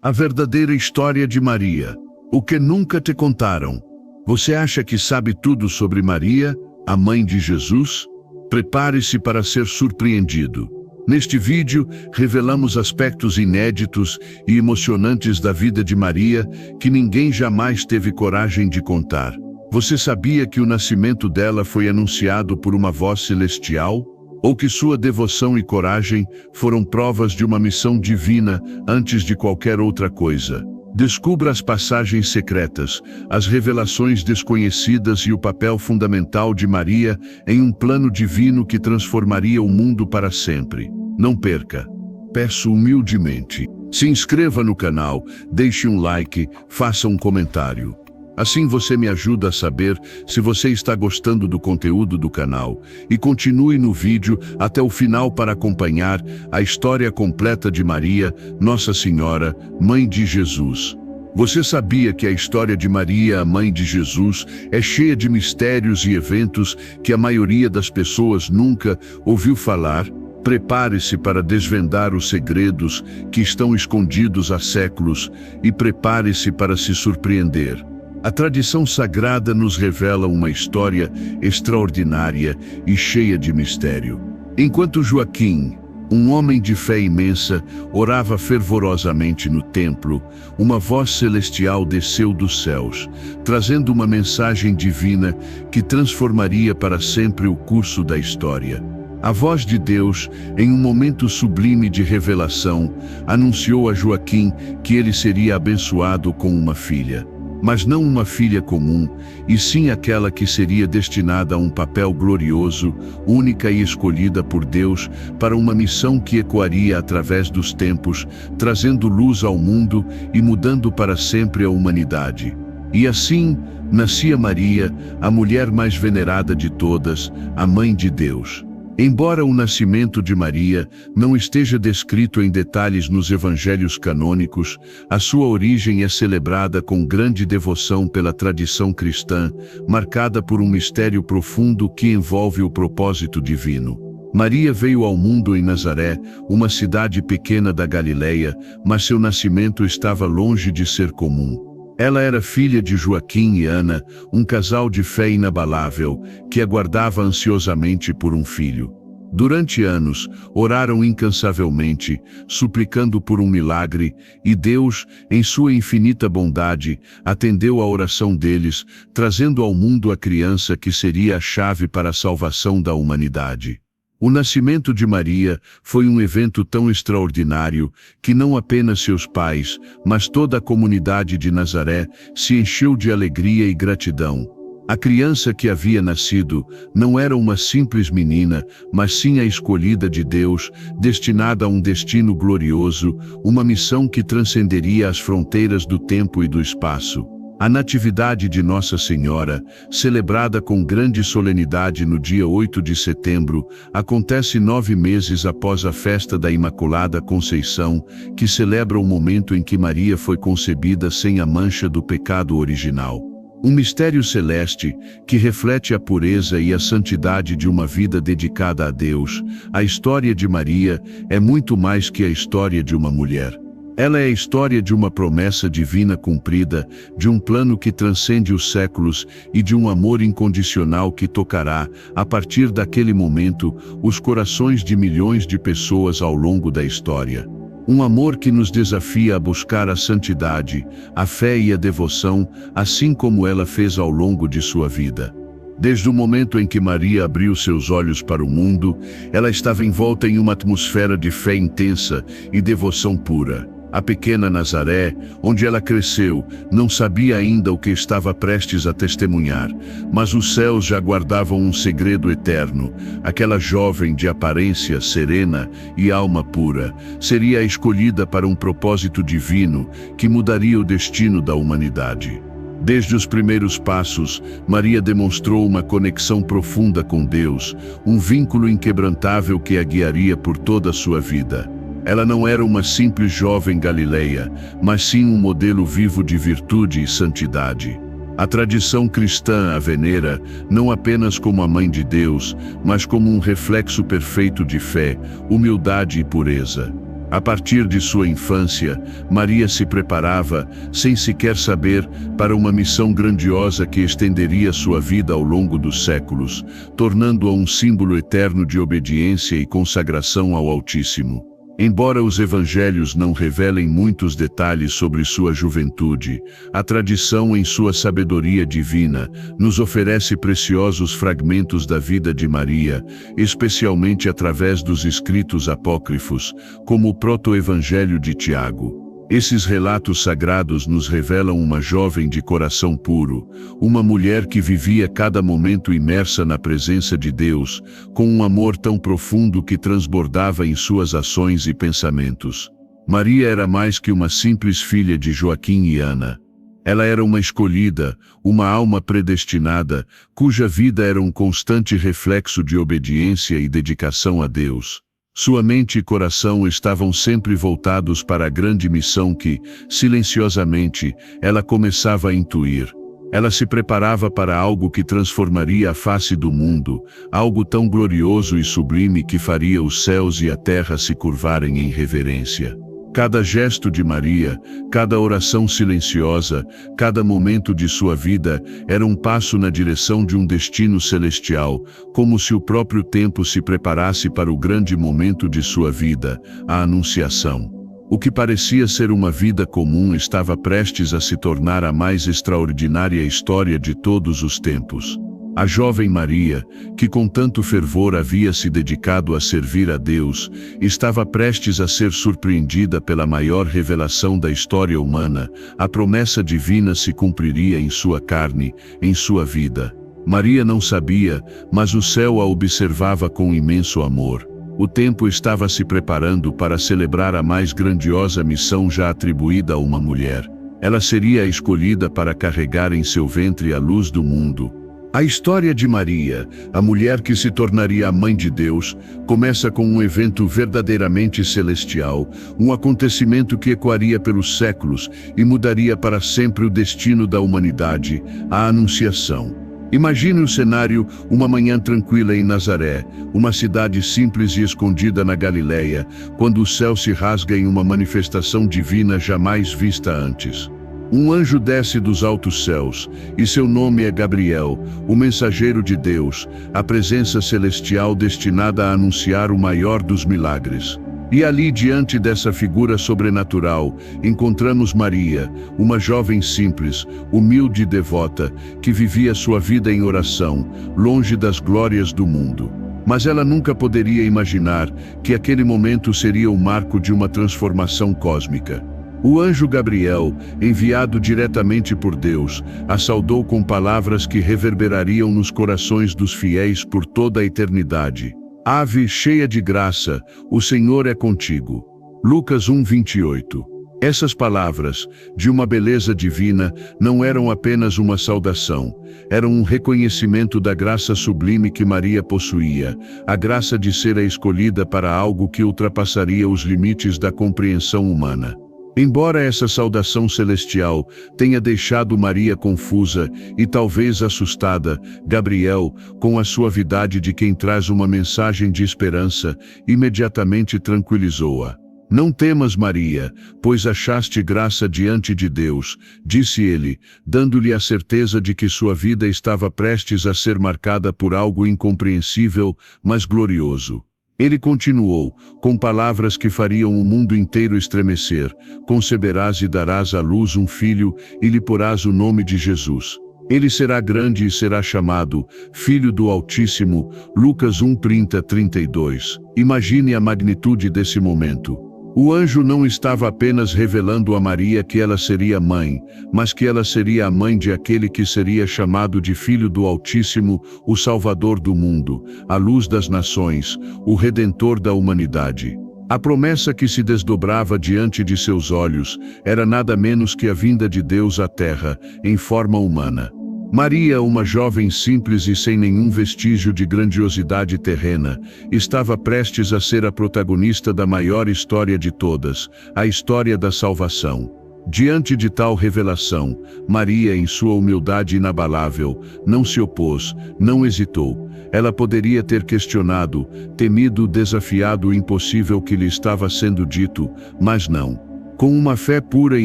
A verdadeira história de Maria. O que nunca te contaram. Você acha que sabe tudo sobre Maria, a mãe de Jesus? Prepare-se para ser surpreendido. Neste vídeo, revelamos aspectos inéditos e emocionantes da vida de Maria que ninguém jamais teve coragem de contar. Você sabia que o nascimento dela foi anunciado por uma voz celestial? Ou que sua devoção e coragem foram provas de uma missão divina antes de qualquer outra coisa? Descubra as passagens secretas, as revelações desconhecidas e o papel fundamental de Maria em um plano divino que transformaria o mundo para sempre. Não perca. Peço humildemente. Se inscreva no canal, deixe um like, faça um comentário. Assim você me ajuda a saber se você está gostando do conteúdo do canal e continue no vídeo até o final para acompanhar a história completa de Maria, Nossa Senhora, Mãe de Jesus. Você sabia que a história de Maria, a Mãe de Jesus, é cheia de mistérios e eventos que a maioria das pessoas nunca ouviu falar? Prepare-se para desvendar os segredos que estão escondidos há séculos e prepare-se para se surpreender. A tradição sagrada nos revela uma história extraordinária e cheia de mistério. Enquanto Joaquim, um homem de fé imensa, orava fervorosamente no templo, uma voz celestial desceu dos céus, trazendo uma mensagem divina que transformaria para sempre o curso da história. A voz de Deus, em um momento sublime de revelação, anunciou a Joaquim que ele seria abençoado com uma filha. Mas não uma filha comum, e sim aquela que seria destinada a um papel glorioso, única e escolhida por Deus, para uma missão que ecoaria através dos tempos, trazendo luz ao mundo e mudando para sempre a humanidade. E assim, nascia Maria, a mulher mais venerada de todas, a Mãe de Deus. Embora o nascimento de Maria não esteja descrito em detalhes nos evangelhos canônicos, a sua origem é celebrada com grande devoção pela tradição cristã, marcada por um mistério profundo que envolve o propósito divino. Maria veio ao mundo em Nazaré, uma cidade pequena da Galileia, mas seu nascimento estava longe de ser comum. Ela era filha de Joaquim e Ana, um casal de fé inabalável, que aguardava ansiosamente por um filho. Durante anos, oraram incansavelmente, suplicando por um milagre, e Deus, em sua infinita bondade, atendeu à oração deles, trazendo ao mundo a criança que seria a chave para a salvação da humanidade. O nascimento de Maria foi um evento tão extraordinário que não apenas seus pais, mas toda a comunidade de Nazaré se encheu de alegria e gratidão. A criança que havia nascido não era uma simples menina, mas sim a escolhida de Deus, destinada a um destino glorioso, uma missão que transcenderia as fronteiras do tempo e do espaço. A Natividade de Nossa Senhora, celebrada com grande solenidade no dia 8 de setembro, acontece 9 meses após a festa da Imaculada Conceição, que celebra o momento em que Maria foi concebida sem a mancha do pecado original. Um mistério celeste que reflete a pureza e a santidade de uma vida dedicada a Deus. A história de Maria é muito mais que a história de uma mulher. Ela é a história de uma promessa divina cumprida, de um plano que transcende os séculos e de um amor incondicional que tocará, a partir daquele momento, os corações de milhões de pessoas ao longo da história. Um amor que nos desafia a buscar a santidade, a fé e a devoção, assim como ela fez ao longo de sua vida. Desde o momento em que Maria abriu seus olhos para o mundo, ela estava envolta em uma atmosfera de fé intensa e devoção pura. A pequena Nazaré, onde ela cresceu, não sabia ainda o que estava prestes a testemunhar, mas os céus já guardavam um segredo eterno. Aquela jovem de aparência serena e alma pura seria a escolhida para um propósito divino que mudaria o destino da humanidade. Desde os primeiros passos, Maria demonstrou uma conexão profunda com Deus, um vínculo inquebrantável que a guiaria por toda a sua vida. Ela não era uma simples jovem galileia, mas sim um modelo vivo de virtude e santidade. A tradição cristã a venera não apenas como a Mãe de Deus, mas como um reflexo perfeito de fé, humildade e pureza. A partir de sua infância, Maria se preparava, sem sequer saber, para uma missão grandiosa que estenderia sua vida ao longo dos séculos, tornando-a um símbolo eterno de obediência e consagração ao Altíssimo. Embora os evangelhos não revelem muitos detalhes sobre sua juventude, a tradição, em sua sabedoria divina, nos oferece preciosos fragmentos da vida de Maria, especialmente através dos escritos apócrifos, como o proto-evangelho de Tiago. Esses relatos sagrados nos revelam uma jovem de coração puro, uma mulher que vivia cada momento imersa na presença de Deus, com um amor tão profundo que transbordava em suas ações e pensamentos. Maria era mais que uma simples filha de Joaquim e Ana. Ela era uma escolhida, uma alma predestinada, cuja vida era um constante reflexo de obediência e dedicação a Deus. Sua mente e coração estavam sempre voltados para a grande missão que, silenciosamente, ela começava a intuir. Ela se preparava para algo que transformaria a face do mundo, algo tão glorioso e sublime que faria os céus e a terra se curvarem em reverência. Cada gesto de Maria, cada oração silenciosa, cada momento de sua vida era um passo na direção de um destino celestial, como se o próprio tempo se preparasse para o grande momento de sua vida, a Anunciação. O que parecia ser uma vida comum estava prestes a se tornar a mais extraordinária história de todos os tempos. A jovem Maria, que com tanto fervor havia se dedicado a servir a Deus, estava prestes a ser surpreendida pela maior revelação da história humana. A promessa divina se cumpriria em sua carne, em sua vida. Maria não sabia, mas o céu a observava com imenso amor. O tempo estava se preparando para celebrar a mais grandiosa missão já atribuída a uma mulher. Ela seria a escolhida para carregar em seu ventre a luz do mundo. A história de Maria, a mulher que se tornaria a mãe de Deus, começa com um evento verdadeiramente celestial, um acontecimento que ecoaria pelos séculos e mudaria para sempre o destino da humanidade, a Anunciação. Imagine o cenário: uma manhã tranquila em Nazaré, uma cidade simples e escondida na Galileia, quando o céu se rasga em uma manifestação divina jamais vista antes. Um anjo desce dos altos céus, e seu nome é Gabriel, o mensageiro de Deus, a presença celestial destinada a anunciar o maior dos milagres. E ali, diante dessa figura sobrenatural, encontramos Maria, uma jovem simples, humilde e devota, que vivia sua vida em oração, longe das glórias do mundo. Mas ela nunca poderia imaginar que aquele momento seria o marco de uma transformação cósmica. O anjo Gabriel, enviado diretamente por Deus, a saudou com palavras que reverberariam nos corações dos fiéis por toda a eternidade. Ave, cheia de graça, o Senhor é contigo. Lucas 1:28. Essas palavras, de uma beleza divina, não eram apenas uma saudação, eram um reconhecimento da graça sublime que Maria possuía, a graça de ser a escolhida para algo que ultrapassaria os limites da compreensão humana. Embora essa saudação celestial tenha deixado Maria confusa e talvez assustada, Gabriel, com a suavidade de quem traz uma mensagem de esperança, imediatamente tranquilizou-a. Não temas, Maria, pois achaste graça diante de Deus, disse ele, dando-lhe a certeza de que sua vida estava prestes a ser marcada por algo incompreensível, mas glorioso. Ele continuou, com palavras que fariam o mundo inteiro estremecer: conceberás e darás à luz um filho, e lhe porás o nome de Jesus. Ele será grande e será chamado Filho do Altíssimo. Lucas 1:30-32. Imagine a magnitude desse momento. O anjo não estava apenas revelando a Maria que ela seria mãe, mas que ela seria a mãe de aquele que seria chamado de Filho do Altíssimo, o Salvador do mundo, a luz das nações, o Redentor da humanidade. A promessa que se desdobrava diante de seus olhos era nada menos que a vinda de Deus à terra, em forma humana. Maria, uma jovem simples e sem nenhum vestígio de grandiosidade terrena, estava prestes a ser a protagonista da maior história de todas, a história da salvação. Diante de tal revelação, Maria, em sua humildade inabalável, não se opôs, não hesitou. Ela poderia ter questionado, temido, desafiado o impossível que lhe estava sendo dito, mas não. Com uma fé pura e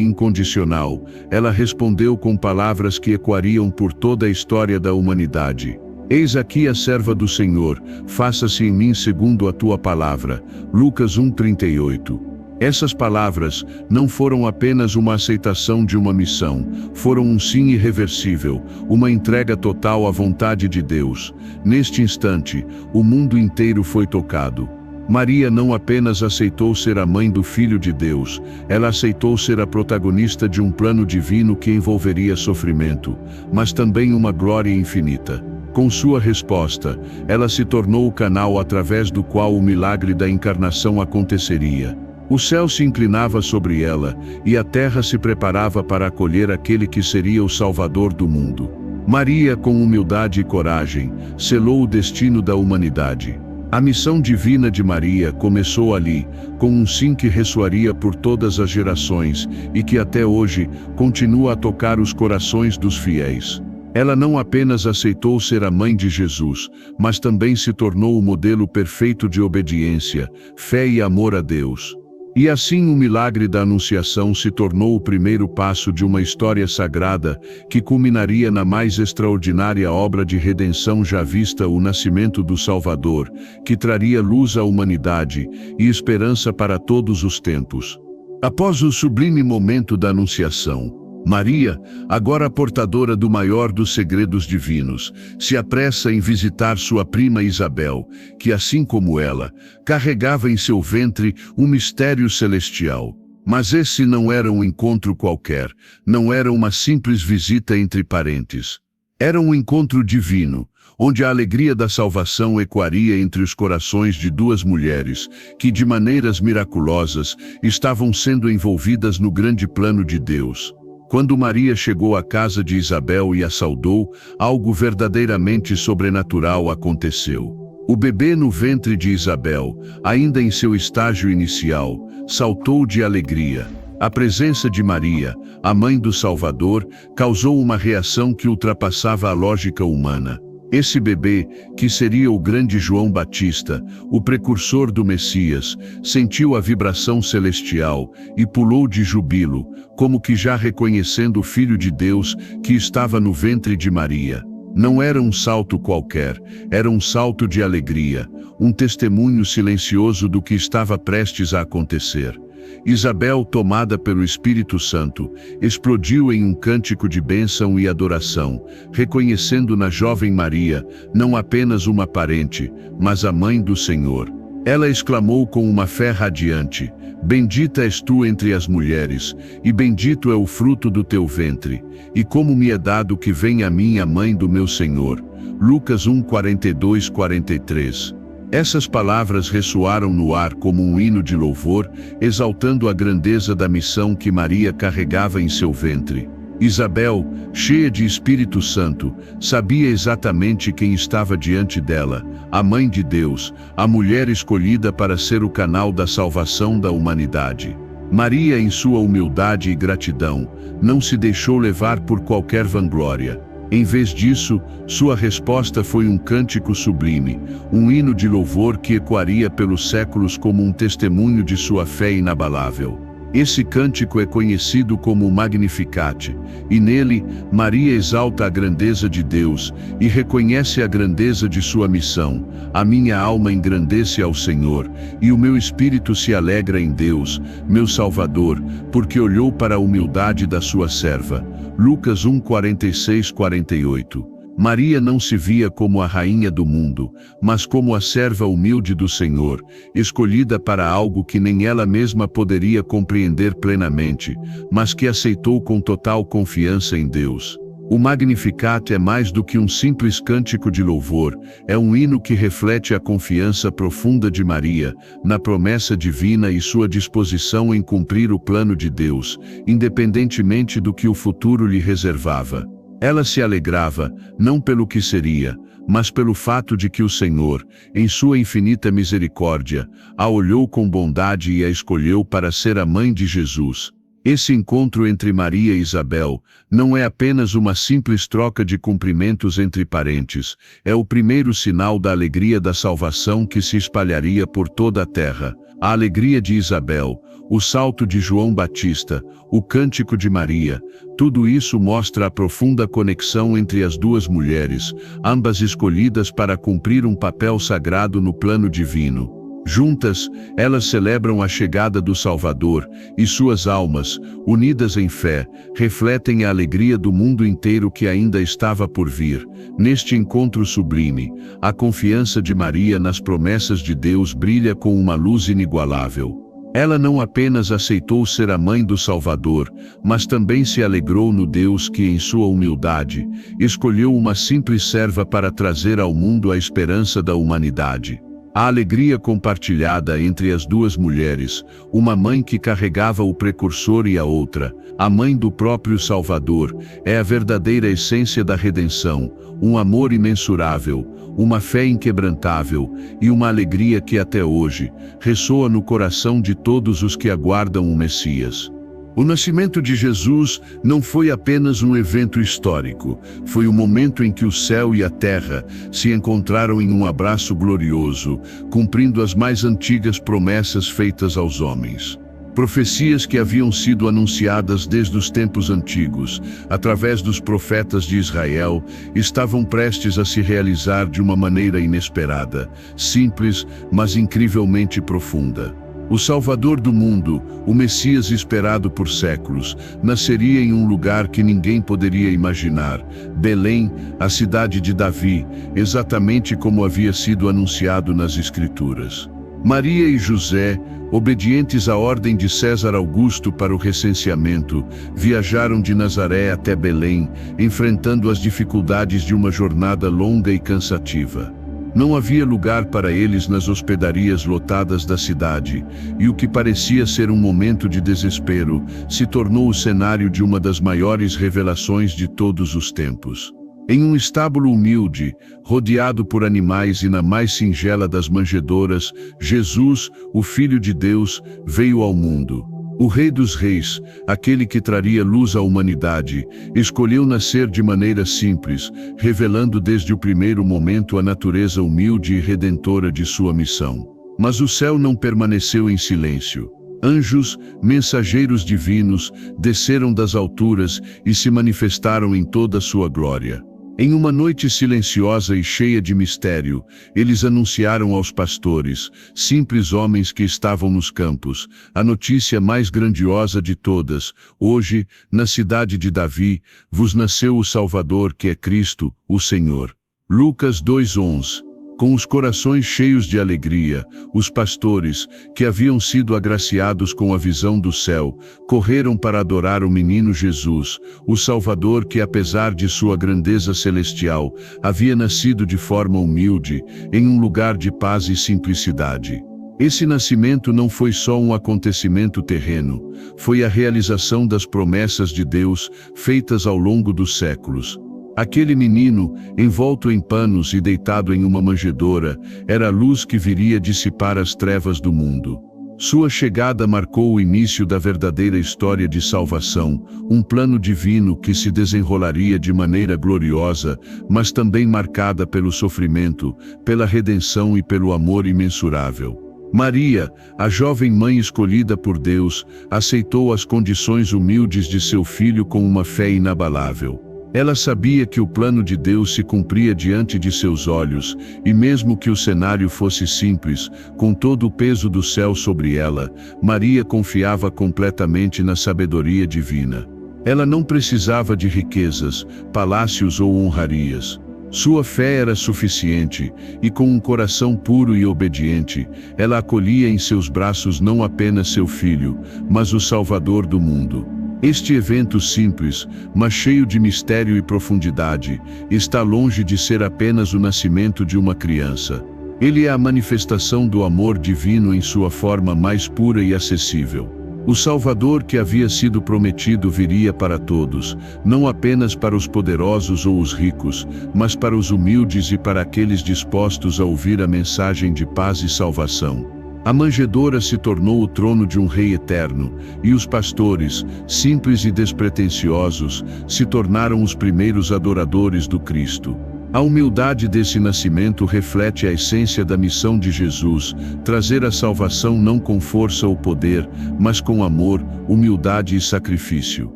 incondicional, ela respondeu com palavras que ecoariam por toda a história da humanidade. Eis aqui a serva do Senhor, faça-se em mim segundo a tua palavra. Lucas 1:38. Essas palavras não foram apenas uma aceitação de uma missão, foram um sim irreversível, uma entrega total à vontade de Deus. Neste instante, o mundo inteiro foi tocado. Maria não apenas aceitou ser a mãe do Filho de Deus, ela aceitou ser a protagonista de um plano divino que envolveria sofrimento, mas também uma glória infinita. Com sua resposta, ela se tornou o canal através do qual o milagre da encarnação aconteceria. O céu se inclinava sobre ela, e a terra se preparava para acolher aquele que seria o Salvador do mundo. Maria, com humildade e coragem, selou o destino da humanidade. A missão divina de Maria começou ali, com um sim que ressoaria por todas as gerações, e que até hoje continua a tocar os corações dos fiéis. Ela não apenas aceitou ser a mãe de Jesus, mas também se tornou o modelo perfeito de obediência, fé e amor a Deus. E assim o milagre da Anunciação se tornou o primeiro passo de uma história sagrada que culminaria na mais extraordinária obra de redenção já vista, o nascimento do Salvador, que traria luz à humanidade e esperança para todos os tempos. Após o sublime momento da Anunciação, Maria, agora portadora do maior dos segredos divinos, se apressa em visitar sua prima Isabel, que assim como ela, carregava em seu ventre um mistério celestial. Mas esse não era um encontro qualquer, não era uma simples visita entre parentes. Era um encontro divino, onde a alegria da salvação ecoaria entre os corações de duas mulheres, que de maneiras miraculosas estavam sendo envolvidas no grande plano de Deus. Quando Maria chegou à casa de Isabel e a saudou, algo verdadeiramente sobrenatural aconteceu. O bebê no ventre de Isabel, ainda em seu estágio inicial, saltou de alegria. A presença de Maria, a mãe do Salvador, causou uma reação que ultrapassava a lógica humana. Esse bebê, que seria o grande João Batista, o precursor do Messias, sentiu a vibração celestial e pulou de júbilo, como que já reconhecendo o Filho de Deus que estava no ventre de Maria. Não era um salto qualquer, era um salto de alegria, um testemunho silencioso do que estava prestes a acontecer. Isabel, tomada pelo Espírito Santo, explodiu em um cântico de bênção e adoração, reconhecendo na jovem Maria não apenas uma parente, mas a mãe do Senhor. Ela exclamou com uma fé radiante: "Bendita és tu entre as mulheres, e bendito é o fruto do teu ventre. E como me é dado que venha a mim a mãe do meu Senhor." Lucas 1:42-43. Essas palavras ressoaram no ar como um hino de louvor, exaltando a grandeza da missão que Maria carregava em seu ventre. Isabel, cheia de Espírito Santo, sabia exatamente quem estava diante dela, a Mãe de Deus, a mulher escolhida para ser o canal da salvação da humanidade. Maria, em sua humildade e gratidão, não se deixou levar por qualquer vanglória. Em vez disso, sua resposta foi um cântico sublime, um hino de louvor que ecoaria pelos séculos como um testemunho de sua fé inabalável. Esse cântico é conhecido como o Magnificat, e nele, Maria exalta a grandeza de Deus e reconhece a grandeza de sua missão. A minha alma engrandece ao Senhor, e o meu espírito se alegra em Deus, meu Salvador, porque olhou para a humildade da sua serva. Lucas 1:46-48. Maria não se via como a rainha do mundo, mas como a serva humilde do Senhor, escolhida para algo que nem ela mesma poderia compreender plenamente, mas que aceitou com total confiança em Deus. O Magnificat é mais do que um simples cântico de louvor, é um hino que reflete a confiança profunda de Maria, na promessa divina e sua disposição em cumprir o plano de Deus, independentemente do que o futuro lhe reservava. Ela se alegrava, não pelo que seria, mas pelo fato de que o Senhor, em sua infinita misericórdia, a olhou com bondade e a escolheu para ser a mãe de Jesus. Esse encontro entre Maria e Isabel não é apenas uma simples troca de cumprimentos entre parentes, é o primeiro sinal da alegria da salvação que se espalharia por toda a terra. A alegria de Isabel, o salto de João Batista, o cântico de Maria, tudo isso mostra a profunda conexão entre as duas mulheres, ambas escolhidas para cumprir um papel sagrado no plano divino. Juntas, elas celebram a chegada do Salvador, e suas almas, unidas em fé, refletem a alegria do mundo inteiro que ainda estava por vir. Neste encontro sublime, a confiança de Maria nas promessas de Deus brilha com uma luz inigualável. Ela não apenas aceitou ser a mãe do Salvador, mas também se alegrou no Deus que, em sua humildade, escolheu uma simples serva para trazer ao mundo a esperança da humanidade. A alegria compartilhada entre as duas mulheres, uma mãe que carregava o precursor e a outra, a mãe do próprio Salvador, é a verdadeira essência da redenção, um amor imensurável, uma fé inquebrantável e uma alegria que até hoje ressoa no coração de todos os que aguardam o Messias. O nascimento de Jesus não foi apenas um evento histórico, foi o momento em que o céu e a terra se encontraram em um abraço glorioso, cumprindo as mais antigas promessas feitas aos homens. Profecias que haviam sido anunciadas desde os tempos antigos, através dos profetas de Israel, estavam prestes a se realizar de uma maneira inesperada, simples, mas incrivelmente profunda. O Salvador do mundo, o Messias esperado por séculos, nasceria em um lugar que ninguém poderia imaginar, Belém, a cidade de Davi, exatamente como havia sido anunciado nas Escrituras. Maria e José, obedientes à ordem de César Augusto para o recenseamento, viajaram de Nazaré até Belém, enfrentando as dificuldades de uma jornada longa e cansativa. Não havia lugar para eles nas hospedarias lotadas da cidade, e o que parecia ser um momento de desespero se tornou o cenário de uma das maiores revelações de todos os tempos. Em um estábulo humilde, rodeado por animais e na mais singela das manjedouras, Jesus, o Filho de Deus, veio ao mundo. O Rei dos Reis, aquele que traria luz à humanidade, escolheu nascer de maneira simples, revelando desde o primeiro momento a natureza humilde e redentora de sua missão. Mas o céu não permaneceu em silêncio. Anjos, mensageiros divinos, desceram das alturas e se manifestaram em toda a sua glória. Em uma noite silenciosa e cheia de mistério, eles anunciaram aos pastores, simples homens que estavam nos campos, a notícia mais grandiosa de todas: hoje, na cidade de Davi, vos nasceu o Salvador, que é Cristo, o Senhor. Lucas 2:11. Com os corações cheios de alegria, os pastores, que haviam sido agraciados com a visão do céu, correram para adorar o menino Jesus, o Salvador que, apesar de sua grandeza celestial, havia nascido de forma humilde, em um lugar de paz e simplicidade. Esse nascimento não foi só um acontecimento terreno, foi a realização das promessas de Deus feitas ao longo dos séculos. Aquele menino, envolto em panos e deitado em uma manjedoura, era a luz que viria dissipar as trevas do mundo. Sua chegada marcou o início da verdadeira história de salvação, um plano divino que se desenrolaria de maneira gloriosa, mas também marcada pelo sofrimento, pela redenção e pelo amor imensurável. Maria, a jovem mãe escolhida por Deus, aceitou as condições humildes de seu filho com uma fé inabalável. Ela sabia que o plano de Deus se cumpria diante de seus olhos, e mesmo que o cenário fosse simples, com todo o peso do céu sobre ela, Maria confiava completamente na sabedoria divina. Ela não precisava de riquezas, palácios ou honrarias. Sua fé era suficiente, e com um coração puro e obediente, ela acolhia em seus braços não apenas seu filho, mas o Salvador do mundo. Este evento simples, mas cheio de mistério e profundidade, está longe de ser apenas o nascimento de uma criança. Ele é a manifestação do amor divino em sua forma mais pura e acessível. O Salvador que havia sido prometido viria para todos, não apenas para os poderosos ou os ricos, mas para os humildes e para aqueles dispostos a ouvir a mensagem de paz e salvação. A manjedoura se tornou o trono de um rei eterno, e os pastores, simples e despretensiosos, se tornaram os primeiros adoradores do Cristo. A humildade desse nascimento reflete a essência da missão de Jesus, trazer a salvação não com força ou poder, mas com amor, humildade e sacrifício.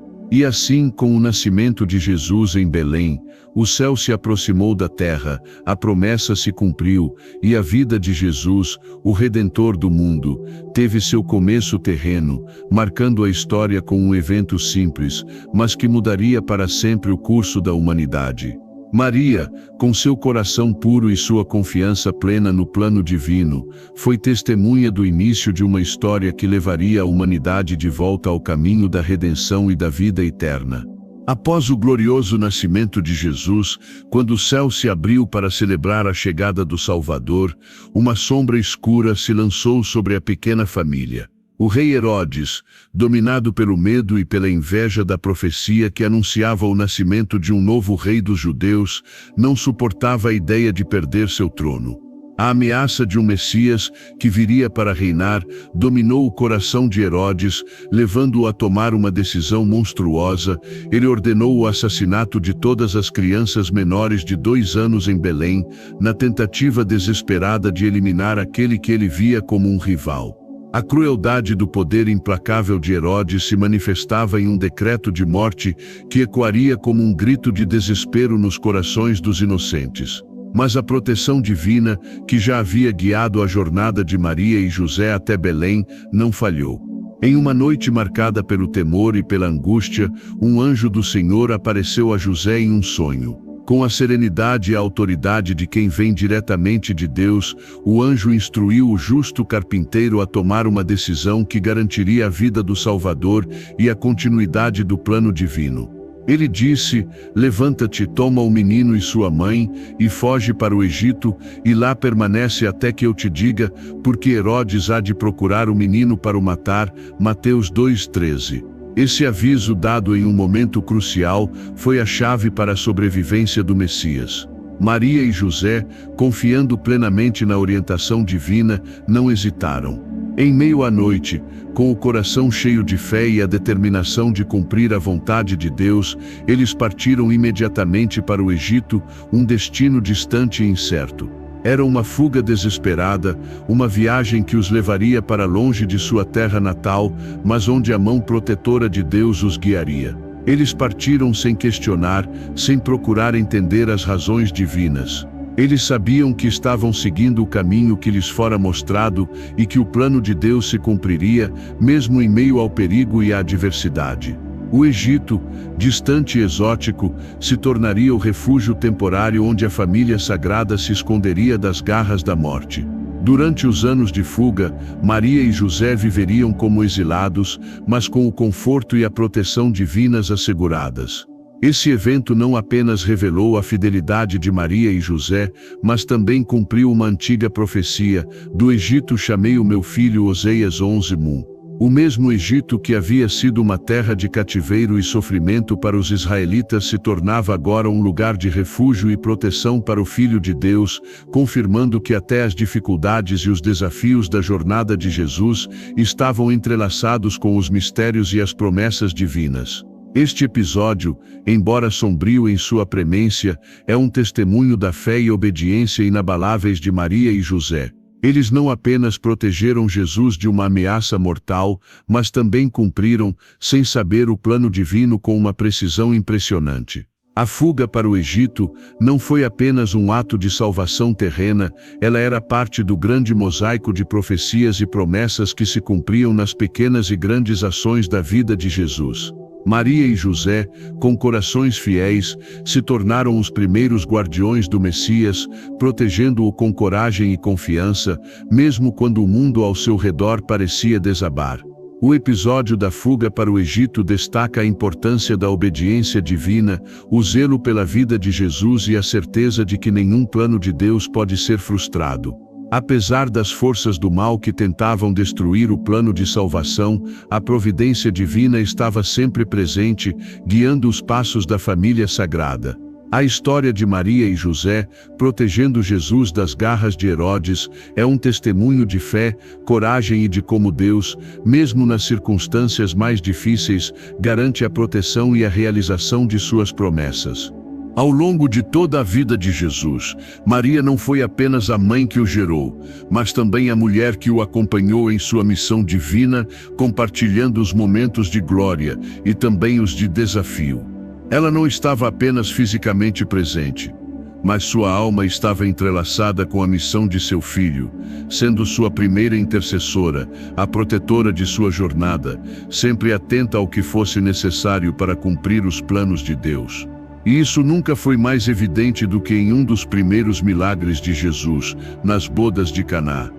E assim, com o nascimento de Jesus em Belém, o céu se aproximou da terra, a promessa se cumpriu, e a vida de Jesus, o Redentor do mundo, teve seu começo terreno, marcando a história com um evento simples, mas que mudaria para sempre o curso da humanidade. Maria, com seu coração puro e sua confiança plena no plano divino, foi testemunha do início de uma história que levaria a humanidade de volta ao caminho da redenção e da vida eterna. Após o glorioso nascimento de Jesus, quando o céu se abriu para celebrar a chegada do Salvador, uma sombra escura se lançou sobre a pequena família. O rei Herodes, dominado pelo medo e pela inveja da profecia que anunciava o nascimento de um novo rei dos judeus, não suportava a ideia de perder seu trono. A ameaça de um Messias, que viria para reinar, dominou o coração de Herodes, levando-o a tomar uma decisão monstruosa. Ele ordenou o assassinato de todas as crianças menores de 2 anos em Belém, na tentativa desesperada de eliminar aquele que ele via como um rival. A crueldade do poder implacável de Herodes se manifestava em um decreto de morte que ecoaria como um grito de desespero nos corações dos inocentes. Mas a proteção divina, que já havia guiado a jornada de Maria e José até Belém, não falhou. Em uma noite marcada pelo temor e pela angústia, um anjo do Senhor apareceu a José em um sonho. Com a serenidade e a autoridade de quem vem diretamente de Deus, o anjo instruiu o justo carpinteiro a tomar uma decisão que garantiria a vida do Salvador e a continuidade do plano divino. Ele disse: "Levanta-te, toma o menino e sua mãe, e foge para o Egito, e lá permanece até que eu te diga, porque Herodes há de procurar o menino para o matar." Mateus 2:13. Esse aviso, dado em um momento crucial, foi a chave para a sobrevivência do Messias. Maria e José, confiando plenamente na orientação divina, não hesitaram. Em meio à noite, com o coração cheio de fé e a determinação de cumprir a vontade de Deus, eles partiram imediatamente para o Egito, um destino distante e incerto. Era uma fuga desesperada, uma viagem que os levaria para longe de sua terra natal, mas onde a mão protetora de Deus os guiaria. Eles partiram sem questionar, sem procurar entender as razões divinas. Eles sabiam que estavam seguindo o caminho que lhes fora mostrado e que o plano de Deus se cumpriria, mesmo em meio ao perigo e à adversidade. O Egito, distante e exótico, se tornaria o refúgio temporário onde a família sagrada se esconderia das garras da morte. Durante os anos de fuga, Maria e José viveriam como exilados, mas com o conforto e a proteção divinas asseguradas. Esse evento não apenas revelou a fidelidade de Maria e José, mas também cumpriu uma antiga profecia: "Do Egito chamei o meu filho." Oséias 11:1. O mesmo Egito que havia sido uma terra de cativeiro e sofrimento para os israelitas se tornava agora um lugar de refúgio e proteção para o Filho de Deus, confirmando que até as dificuldades e os desafios da jornada de Jesus estavam entrelaçados com os mistérios e as promessas divinas. Este episódio, embora sombrio em sua premência, é um testemunho da fé e obediência inabaláveis de Maria e José. Eles não apenas protegeram Jesus de uma ameaça mortal, mas também cumpriram, sem saber, o plano divino com uma precisão impressionante. A fuga para o Egito não foi apenas um ato de salvação terrena, ela era parte do grande mosaico de profecias e promessas que se cumpriam nas pequenas e grandes ações da vida de Jesus. Maria e José, com corações fiéis, se tornaram os primeiros guardiões do Messias, protegendo-o com coragem e confiança, mesmo quando o mundo ao seu redor parecia desabar. O episódio da fuga para o Egito destaca a importância da obediência divina, o zelo pela vida de Jesus e a certeza de que nenhum plano de Deus pode ser frustrado. Apesar das forças do mal que tentavam destruir o plano de salvação, a providência divina estava sempre presente, guiando os passos da família sagrada. A história de Maria e José, protegendo Jesus das garras de Herodes, é um testemunho de fé, coragem e de como Deus, mesmo nas circunstâncias mais difíceis, garante a proteção e a realização de suas promessas. Ao longo de toda a vida de Jesus, Maria não foi apenas a mãe que o gerou, mas também a mulher que o acompanhou em sua missão divina, compartilhando os momentos de glória e também os de desafio. Ela não estava apenas fisicamente presente, mas sua alma estava entrelaçada com a missão de seu filho, sendo sua primeira intercessora, a protetora de sua jornada, sempre atenta ao que fosse necessário para cumprir os planos de Deus. E isso nunca foi mais evidente do que em um dos primeiros milagres de Jesus, nas bodas de Caná.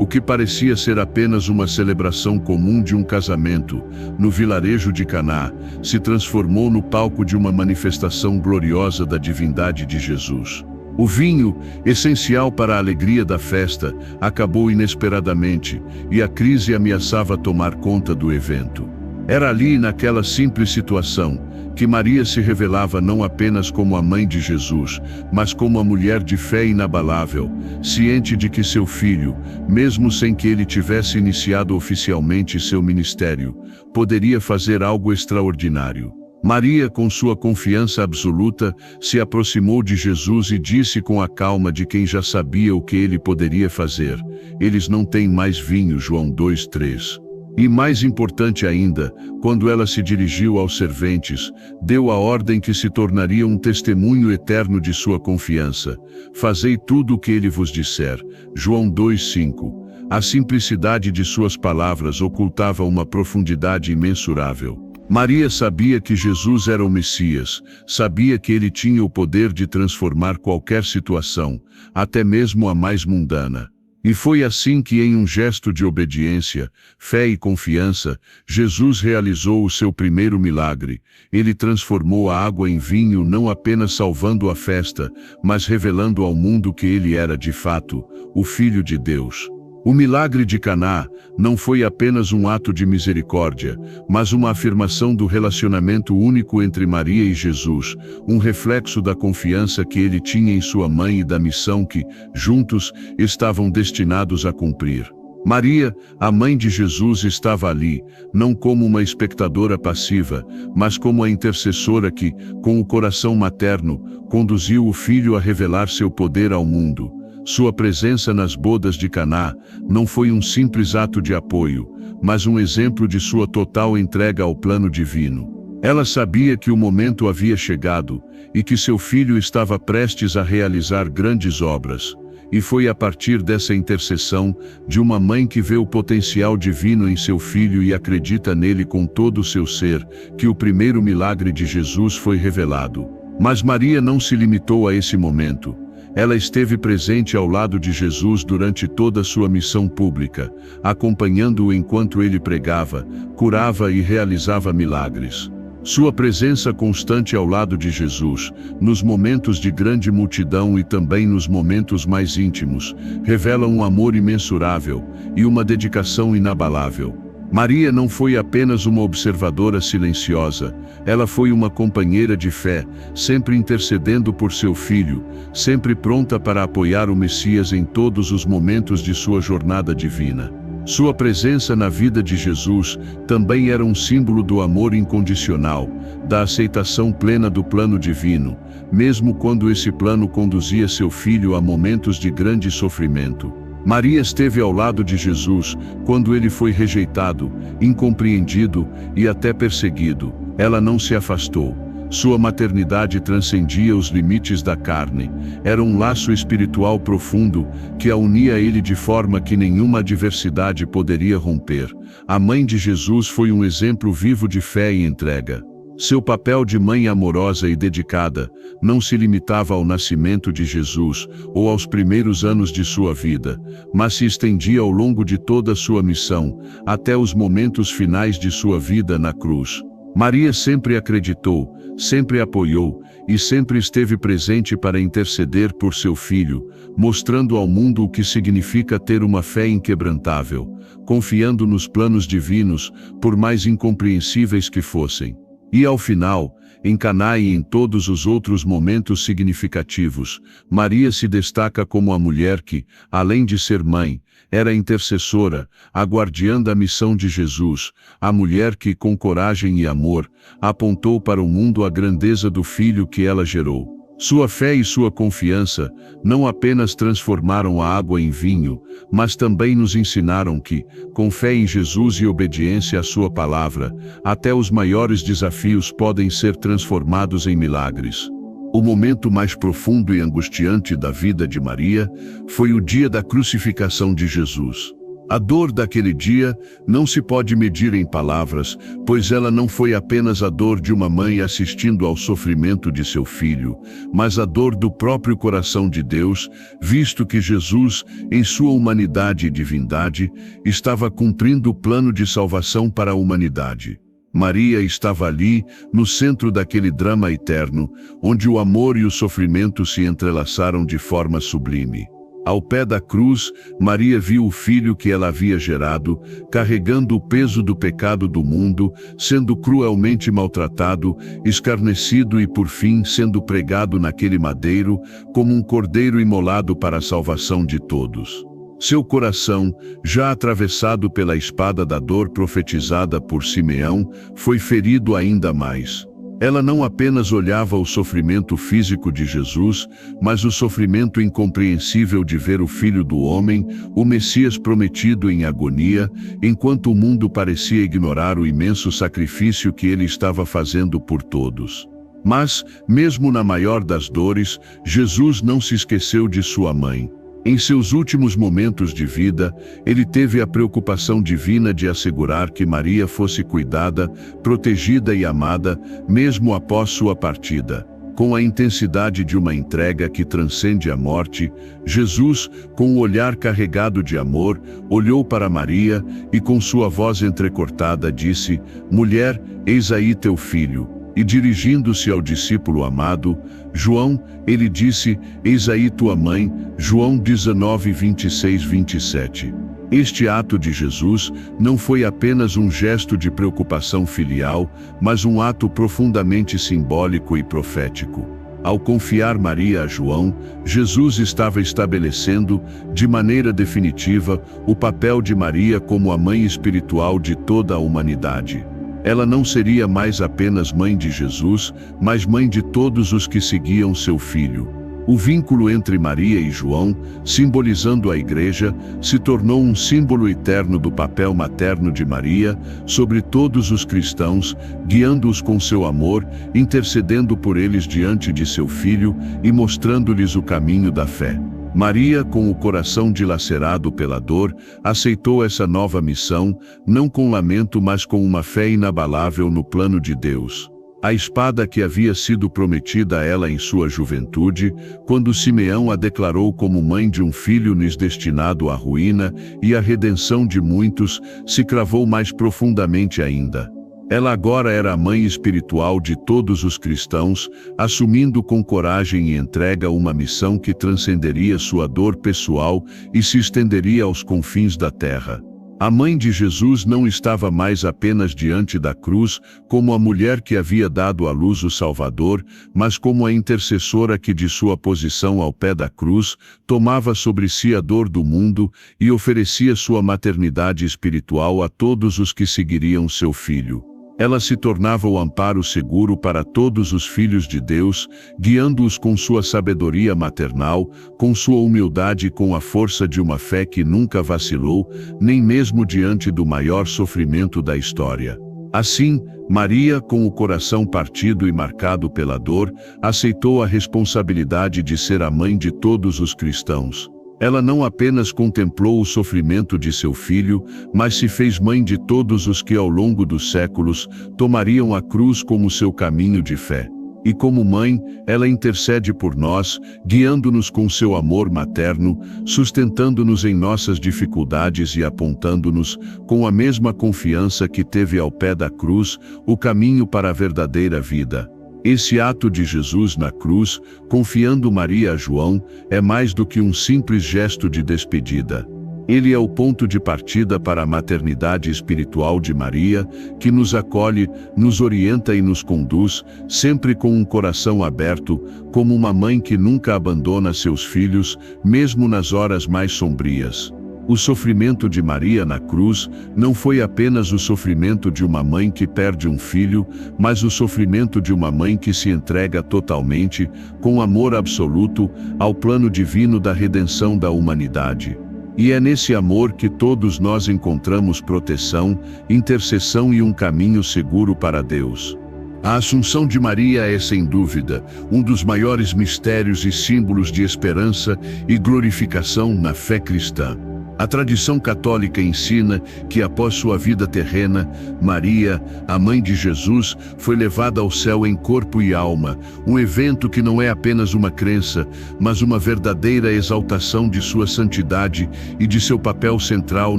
O que parecia ser apenas uma celebração comum de um casamento, no vilarejo de Caná, se transformou no palco de uma manifestação gloriosa da divindade de Jesus. O vinho, essencial para a alegria da festa, acabou inesperadamente, e a crise ameaçava tomar conta do evento. Era ali, naquela simples situação, que Maria se revelava não apenas como a mãe de Jesus, mas como a mulher de fé inabalável, ciente de que seu filho, mesmo sem que ele tivesse iniciado oficialmente seu ministério, poderia fazer algo extraordinário. Maria, com sua confiança absoluta, se aproximou de Jesus e disse com a calma de quem já sabia o que ele poderia fazer: "Eles não têm mais vinho", João 2:3. E mais importante ainda, quando ela se dirigiu aos serventes, deu a ordem que se tornaria um testemunho eterno de sua confiança: "Fazei tudo o que ele vos disser", João 2:5. A simplicidade de suas palavras ocultava uma profundidade imensurável. Maria sabia que Jesus era o Messias, sabia que ele tinha o poder de transformar qualquer situação, até mesmo a mais mundana. E foi assim que, em um gesto de obediência, fé e confiança, Jesus realizou o seu primeiro milagre. Ele transformou a água em vinho, não apenas salvando a festa, mas revelando ao mundo que ele era de fato o Filho de Deus. O milagre de Caná não foi apenas um ato de misericórdia, mas uma afirmação do relacionamento único entre Maria e Jesus, um reflexo da confiança que ele tinha em sua mãe e da missão que, juntos, estavam destinados a cumprir. Maria, a mãe de Jesus, estava ali, não como uma espectadora passiva, mas como a intercessora que, com o coração materno, conduziu o filho a revelar seu poder ao mundo. Sua presença nas bodas de Caná não foi um simples ato de apoio, mas um exemplo de sua total entrega ao plano divino. Ela sabia que o momento havia chegado e que seu filho estava prestes a realizar grandes obras. E foi a partir dessa intercessão, de uma mãe que vê o potencial divino em seu filho e acredita nele com todo o seu ser, que o primeiro milagre de Jesus foi revelado. Mas Maria não se limitou a esse momento. Ela esteve presente ao lado de Jesus durante toda a sua missão pública, acompanhando-o enquanto ele pregava, curava e realizava milagres. Sua presença constante ao lado de Jesus, nos momentos de grande multidão e também nos momentos mais íntimos, revela um amor imensurável e uma dedicação inabalável. Maria não foi apenas uma observadora silenciosa, ela foi uma companheira de fé, sempre intercedendo por seu filho, sempre pronta para apoiar o Messias em todos os momentos de sua jornada divina. Sua presença na vida de Jesus também era um símbolo do amor incondicional, da aceitação plena do plano divino, mesmo quando esse plano conduzia seu filho a momentos de grande sofrimento. Maria esteve ao lado de Jesus quando ele foi rejeitado, incompreendido e até perseguido. Ela não se afastou. Sua maternidade transcendia os limites da carne. Era um laço espiritual profundo que a unia a ele de forma que nenhuma adversidade poderia romper. A mãe de Jesus foi um exemplo vivo de fé e entrega. Seu papel de mãe amorosa e dedicada não se limitava ao nascimento de Jesus ou aos primeiros anos de sua vida, mas se estendia ao longo de toda a sua missão, até os momentos finais de sua vida na cruz. Maria sempre acreditou, sempre apoiou e sempre esteve presente para interceder por seu filho, mostrando ao mundo o que significa ter uma fé inquebrantável, confiando nos planos divinos, por mais incompreensíveis que fossem. E ao final, em Caná e em todos os outros momentos significativos, Maria se destaca como a mulher que, além de ser mãe, era intercessora, a guardiã da missão de Jesus, a mulher que, com coragem e amor, apontou para o mundo a grandeza do filho que ela gerou. Sua fé e sua confiança não apenas transformaram a água em vinho, mas também nos ensinaram que, com fé em Jesus e obediência à sua palavra, até os maiores desafios podem ser transformados em milagres. O momento mais profundo e angustiante da vida de Maria foi o dia da crucificação de Jesus. A dor daquele dia não se pode medir em palavras, pois ela não foi apenas a dor de uma mãe assistindo ao sofrimento de seu filho, mas a dor do próprio coração de Deus, visto que Jesus, em sua humanidade e divindade, estava cumprindo o plano de salvação para a humanidade. Maria estava ali, no centro daquele drama eterno, onde o amor e o sofrimento se entrelaçaram de forma sublime. Ao pé da cruz, Maria viu o filho que ela havia gerado, carregando o peso do pecado do mundo, sendo cruelmente maltratado, escarnecido e por fim sendo pregado naquele madeiro, como um cordeiro imolado para a salvação de todos. Seu coração, já atravessado pela espada da dor profetizada por Simeão, foi ferido ainda mais. Ela não apenas olhava o sofrimento físico de Jesus, mas o sofrimento incompreensível de ver o Filho do Homem, o Messias prometido em agonia, enquanto o mundo parecia ignorar o imenso sacrifício que ele estava fazendo por todos. Mas, mesmo na maior das dores, Jesus não se esqueceu de sua mãe. Em seus últimos momentos de vida, ele teve a preocupação divina de assegurar que Maria fosse cuidada, protegida e amada, mesmo após sua partida. Com a intensidade de uma entrega que transcende a morte, Jesus, com o olhar carregado de amor, olhou para Maria e com sua voz entrecortada disse: "Mulher, eis aí teu filho." E dirigindo-se ao discípulo amado, João, ele disse: "Eis aí tua mãe." João 19, 26, 27. Este ato de Jesus não foi apenas um gesto de preocupação filial, mas um ato profundamente simbólico e profético. Ao confiar Maria a João, Jesus estava estabelecendo, de maneira definitiva, o papel de Maria como a mãe espiritual de toda a humanidade. Ela não seria mais apenas mãe de Jesus, mas mãe de todos os que seguiam seu filho. O vínculo entre Maria e João, simbolizando a Igreja, se tornou um símbolo eterno do papel materno de Maria sobre todos os cristãos, guiando-os com seu amor, intercedendo por eles diante de seu filho e mostrando-lhes o caminho da fé. Maria, com o coração dilacerado pela dor, aceitou essa nova missão, não com lamento mas com uma fé inabalável no plano de Deus. A espada que havia sido prometida a ela em sua juventude, quando Simeão a declarou como mãe de um filho-lhes destinado à ruína e à redenção de muitos, se cravou mais profundamente ainda. Ela agora era a mãe espiritual de todos os cristãos, assumindo com coragem e entrega uma missão que transcenderia sua dor pessoal e se estenderia aos confins da terra. A mãe de Jesus não estava mais apenas diante da cruz como a mulher que havia dado à luz o Salvador, mas como a intercessora que de sua posição ao pé da cruz tomava sobre si a dor do mundo e oferecia sua maternidade espiritual a todos os que seguiriam seu filho. Ela se tornava o amparo seguro para todos os filhos de Deus, guiando-os com sua sabedoria maternal, com sua humildade e com a força de uma fé que nunca vacilou, nem mesmo diante do maior sofrimento da história. Assim, Maria, com o coração partido e marcado pela dor, aceitou a responsabilidade de ser a mãe de todos os cristãos. Ela não apenas contemplou o sofrimento de seu filho, mas se fez mãe de todos os que ao longo dos séculos tomariam a cruz como seu caminho de fé. E como mãe, ela intercede por nós, guiando-nos com seu amor materno, sustentando-nos em nossas dificuldades e apontando-nos, com a mesma confiança que teve ao pé da cruz, o caminho para a verdadeira vida. Esse ato de Jesus na cruz, confiando Maria a João, é mais do que um simples gesto de despedida. Ele é o ponto de partida para a maternidade espiritual de Maria, que nos acolhe, nos orienta e nos conduz, sempre com um coração aberto, como uma mãe que nunca abandona seus filhos, mesmo nas horas mais sombrias. O sofrimento de Maria na cruz não foi apenas o sofrimento de uma mãe que perde um filho, mas o sofrimento de uma mãe que se entrega totalmente, com amor absoluto, ao plano divino da redenção da humanidade. E é nesse amor que todos nós encontramos proteção, intercessão e um caminho seguro para Deus. A Assunção de Maria é, sem dúvida, um dos maiores mistérios e símbolos de esperança e glorificação na fé cristã. A tradição católica ensina que após sua vida terrena, Maria, a mãe de Jesus, foi levada ao céu em corpo e alma, um evento que não é apenas uma crença, mas uma verdadeira exaltação de sua santidade e de seu papel central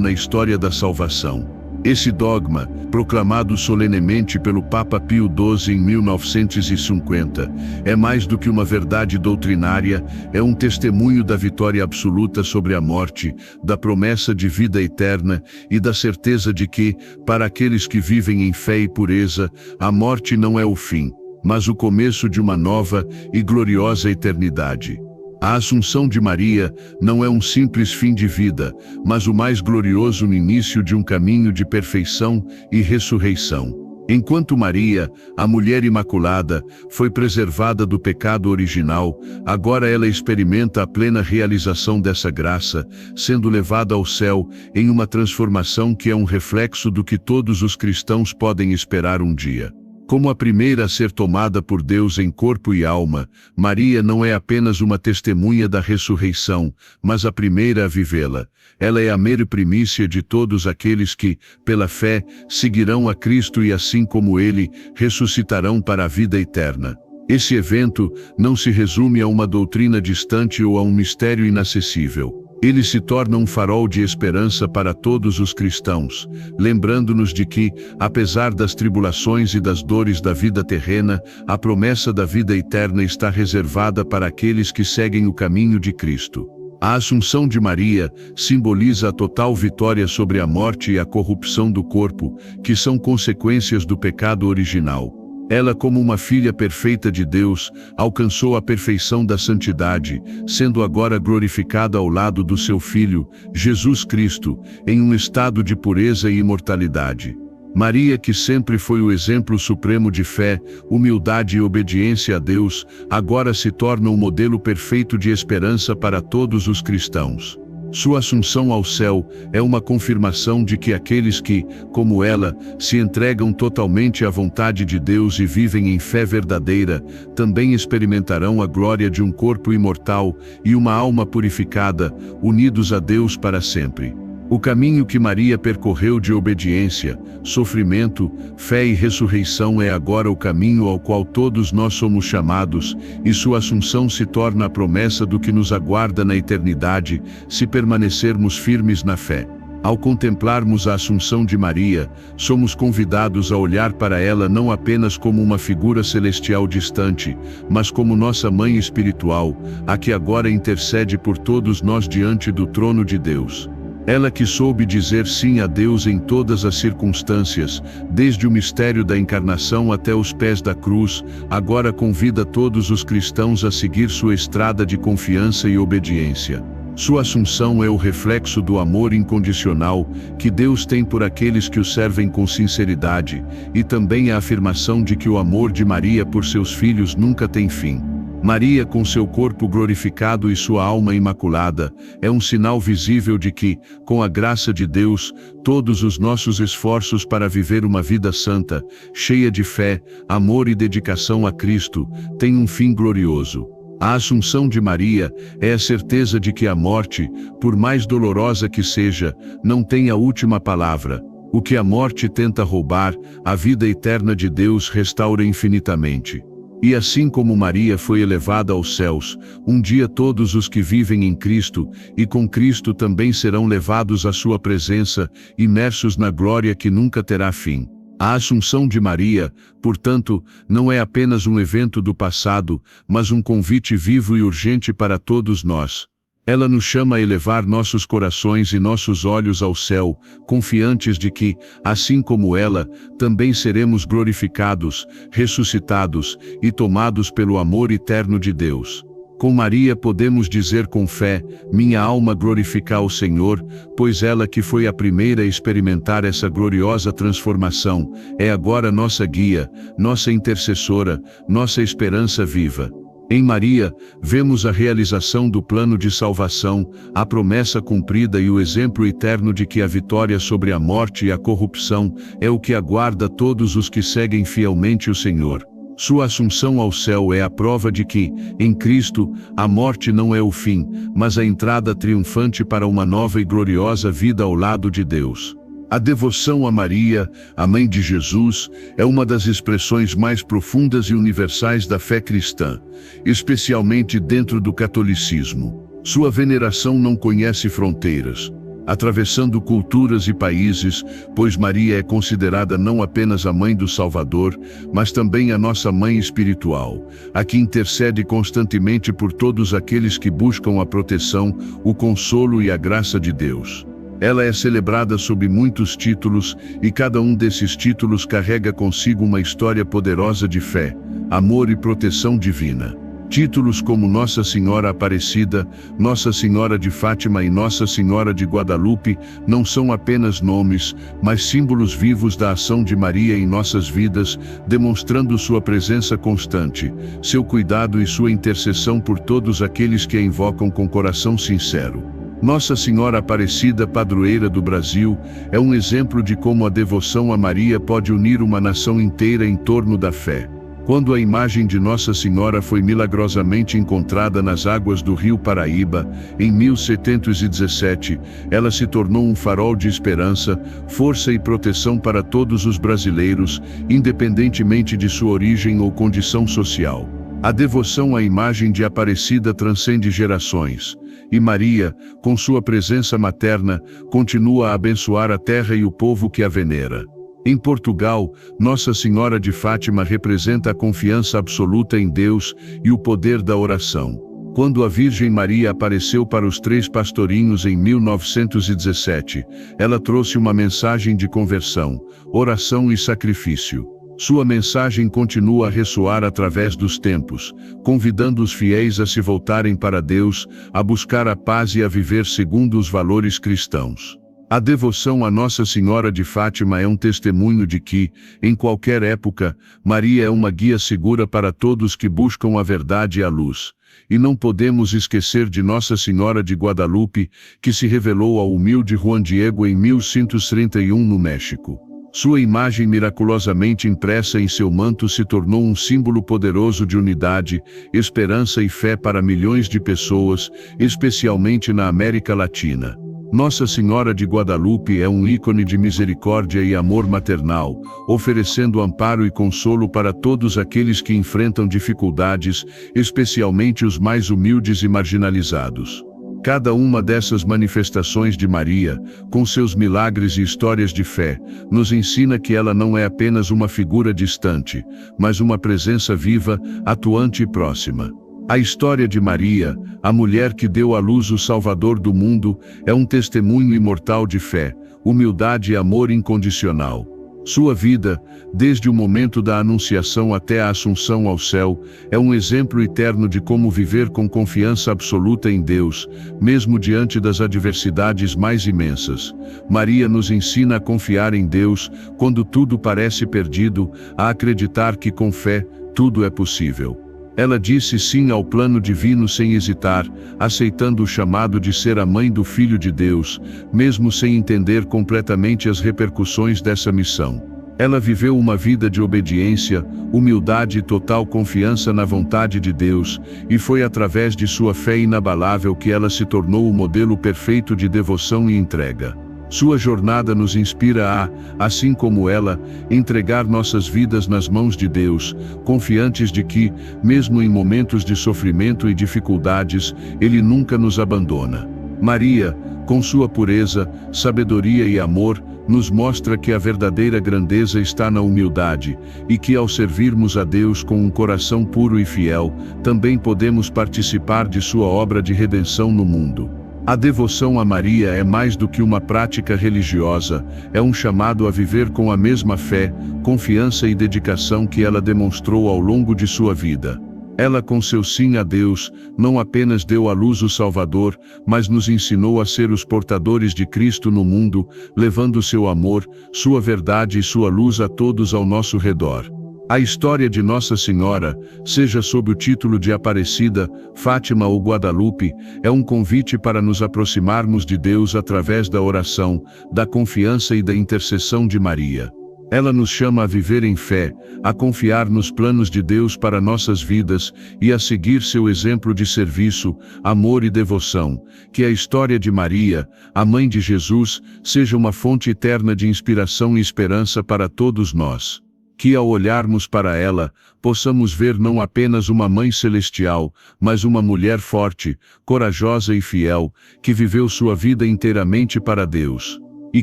na história da salvação. Esse dogma, proclamado solenemente pelo Papa Pio XII em 1950, é mais do que uma verdade doutrinária, é um testemunho da vitória absoluta sobre a morte, da promessa de vida eterna e da certeza de que, para aqueles que vivem em fé e pureza, a morte não é o fim, mas o começo de uma nova e gloriosa eternidade. A Assunção de Maria não é um simples fim de vida, mas o mais glorioso no início de um caminho de perfeição e ressurreição. Enquanto Maria, a mulher imaculada, foi preservada do pecado original, agora ela experimenta a plena realização dessa graça, sendo levada ao céu em uma transformação que é um reflexo do que todos os cristãos podem esperar um dia. Como a primeira a ser tomada por Deus em corpo e alma, Maria não é apenas uma testemunha da ressurreição, mas a primeira a vivê-la. Ela é a mera primícia de todos aqueles que, pela fé, seguirão a Cristo e assim como Ele, ressuscitarão para a vida eterna. Esse evento não se resume a uma doutrina distante ou a um mistério inacessível. Ele se torna um farol de esperança para todos os cristãos, lembrando-nos de que, apesar das tribulações e das dores da vida terrena, a promessa da vida eterna está reservada para aqueles que seguem o caminho de Cristo. A Assunção de Maria simboliza a total vitória sobre a morte e a corrupção do corpo, que são consequências do pecado original. Ela, como uma filha perfeita de Deus, alcançou a perfeição da santidade, sendo agora glorificada ao lado do seu Filho, Jesus Cristo, em um estado de pureza e imortalidade. Maria, que sempre foi o exemplo supremo de fé, humildade e obediência a Deus, agora se torna um modelo perfeito de esperança para todos os cristãos. Sua assunção ao céu é uma confirmação de que aqueles que, como ela, se entregam totalmente à vontade de Deus e vivem em fé verdadeira, também experimentarão a glória de um corpo imortal e uma alma purificada, unidos a Deus para sempre. O caminho que Maria percorreu de obediência, sofrimento, fé e ressurreição é agora o caminho ao qual todos nós somos chamados, e sua assunção se torna a promessa do que nos aguarda na eternidade, se permanecermos firmes na fé. Ao contemplarmos a Assunção de Maria, somos convidados a olhar para ela não apenas como uma figura celestial distante, mas como nossa mãe espiritual, a que agora intercede por todos nós diante do trono de Deus. Ela que soube dizer sim a Deus em todas as circunstâncias, desde o mistério da encarnação até os pés da cruz, agora convida todos os cristãos a seguir sua estrada de confiança e obediência. Sua assunção é o reflexo do amor incondicional que Deus tem por aqueles que o servem com sinceridade, e também a afirmação de que o amor de Maria por seus filhos nunca tem fim. Maria, com seu corpo glorificado e sua alma imaculada, é um sinal visível de que, com a graça de Deus, todos os nossos esforços para viver uma vida santa, cheia de fé, amor e dedicação a Cristo, têm um fim glorioso. A Assunção de Maria é a certeza de que a morte, por mais dolorosa que seja, não tem a última palavra. O que a morte tenta roubar, a vida eterna de Deus restaura infinitamente. E assim como Maria foi elevada aos céus, um dia todos os que vivem em Cristo e com Cristo também serão levados à sua presença, imersos na glória que nunca terá fim. A Assunção de Maria, portanto, não é apenas um evento do passado, mas um convite vivo e urgente para todos nós. Ela nos chama a elevar nossos corações e nossos olhos ao céu, confiantes de que, assim como ela, também seremos glorificados, ressuscitados e tomados pelo amor eterno de Deus. Com Maria podemos dizer com fé: minha alma glorifica o Senhor, pois ela que foi a primeira a experimentar essa gloriosa transformação, é agora nossa guia, nossa intercessora, nossa esperança viva. Em Maria, vemos a realização do plano de salvação, a promessa cumprida e o exemplo eterno de que a vitória sobre a morte e a corrupção é o que aguarda todos os que seguem fielmente o Senhor. Sua assunção ao céu é a prova de que, em Cristo, a morte não é o fim, mas a entrada triunfante para uma nova e gloriosa vida ao lado de Deus. A devoção a Maria, a mãe de Jesus, é uma das expressões mais profundas e universais da fé cristã, especialmente dentro do catolicismo. Sua veneração não conhece fronteiras, atravessando culturas e países, pois Maria é considerada não apenas a mãe do Salvador, mas também a nossa mãe espiritual, a que intercede constantemente por todos aqueles que buscam a proteção, o consolo e a graça de Deus. Ela é celebrada sob muitos títulos, e cada um desses títulos carrega consigo uma história poderosa de fé, amor e proteção divina. Títulos como Nossa Senhora Aparecida, Nossa Senhora de Fátima e Nossa Senhora de Guadalupe não são apenas nomes, mas símbolos vivos da ação de Maria em nossas vidas, demonstrando sua presença constante, seu cuidado e sua intercessão por todos aqueles que a invocam com coração sincero. Nossa Senhora Aparecida, padroeira do Brasil, é um exemplo de como a devoção a Maria pode unir uma nação inteira em torno da fé. Quando a imagem de Nossa Senhora foi milagrosamente encontrada nas águas do rio Paraíba, em 1717, ela se tornou um farol de esperança, força e proteção para todos os brasileiros, independentemente de sua origem ou condição social. A devoção à imagem de Aparecida transcende gerações. E Maria, com sua presença materna, continua a abençoar a terra e o povo que a venera. Em Portugal, Nossa Senhora de Fátima representa a confiança absoluta em Deus e o poder da oração. Quando a Virgem Maria apareceu para os 3 pastorinhos em 1917, ela trouxe uma mensagem de conversão, oração e sacrifício. Sua mensagem continua a ressoar através dos tempos, convidando os fiéis a se voltarem para Deus, a buscar a paz e a viver segundo os valores cristãos. A devoção a Nossa Senhora de Fátima é um testemunho de que, em qualquer época, Maria é uma guia segura para todos que buscam a verdade e a luz. E não podemos esquecer de Nossa Senhora de Guadalupe, que se revelou ao humilde Juan Diego em 1131 no México. Sua imagem miraculosamente impressa em seu manto se tornou um símbolo poderoso de unidade, esperança e fé para milhões de pessoas, especialmente na América Latina. Nossa Senhora de Guadalupe é um ícone de misericórdia e amor maternal, oferecendo amparo e consolo para todos aqueles que enfrentam dificuldades, especialmente os mais humildes e marginalizados. Cada uma dessas manifestações de Maria, com seus milagres e histórias de fé, nos ensina que ela não é apenas uma figura distante, mas uma presença viva, atuante e próxima. A história de Maria, a mulher que deu à luz o Salvador do mundo, é um testemunho imortal de fé, humildade e amor incondicional. Sua vida, desde o momento da Anunciação até a Assunção ao céu, é um exemplo eterno de como viver com confiança absoluta em Deus, mesmo diante das adversidades mais imensas. Maria nos ensina a confiar em Deus, quando tudo parece perdido, a acreditar que com fé, tudo é possível. Ela disse sim ao plano divino sem hesitar, aceitando o chamado de ser a mãe do Filho de Deus, mesmo sem entender completamente as repercussões dessa missão. Ela viveu uma vida de obediência, humildade e total confiança na vontade de Deus, e foi através de sua fé inabalável que ela se tornou o modelo perfeito de devoção e entrega. Sua jornada nos inspira a, assim como ela, entregar nossas vidas nas mãos de Deus, confiantes de que, mesmo em momentos de sofrimento e dificuldades, Ele nunca nos abandona. Maria, com sua pureza, sabedoria e amor, nos mostra que a verdadeira grandeza está na humildade, e que ao servirmos a Deus com um coração puro e fiel, também podemos participar de sua obra de redenção no mundo. A devoção a Maria é mais do que uma prática religiosa, é um chamado a viver com a mesma fé, confiança e dedicação que ela demonstrou ao longo de sua vida. Ela, com seu sim a Deus, não apenas deu à luz o Salvador, mas nos ensinou a ser os portadores de Cristo no mundo, levando seu amor, sua verdade e sua luz a todos ao nosso redor. A história de Nossa Senhora, seja sob o título de Aparecida, Fátima ou Guadalupe, é um convite para nos aproximarmos de Deus através da oração, da confiança e da intercessão de Maria. Ela nos chama a viver em fé, a confiar nos planos de Deus para nossas vidas e a seguir seu exemplo de serviço, amor e devoção. Que a história de Maria, a mãe de Jesus, seja uma fonte eterna de inspiração e esperança para todos nós. Que ao olharmos para ela, possamos ver não apenas uma mãe celestial, mas uma mulher forte, corajosa e fiel, que viveu sua vida inteiramente para Deus. E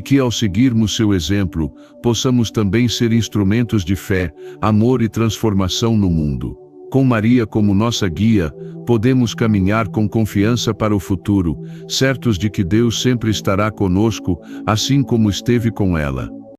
que ao seguirmos seu exemplo, possamos também ser instrumentos de fé, amor e transformação no mundo. Com Maria como nossa guia, podemos caminhar com confiança para o futuro, certos de que Deus sempre estará conosco, assim como esteve com ela.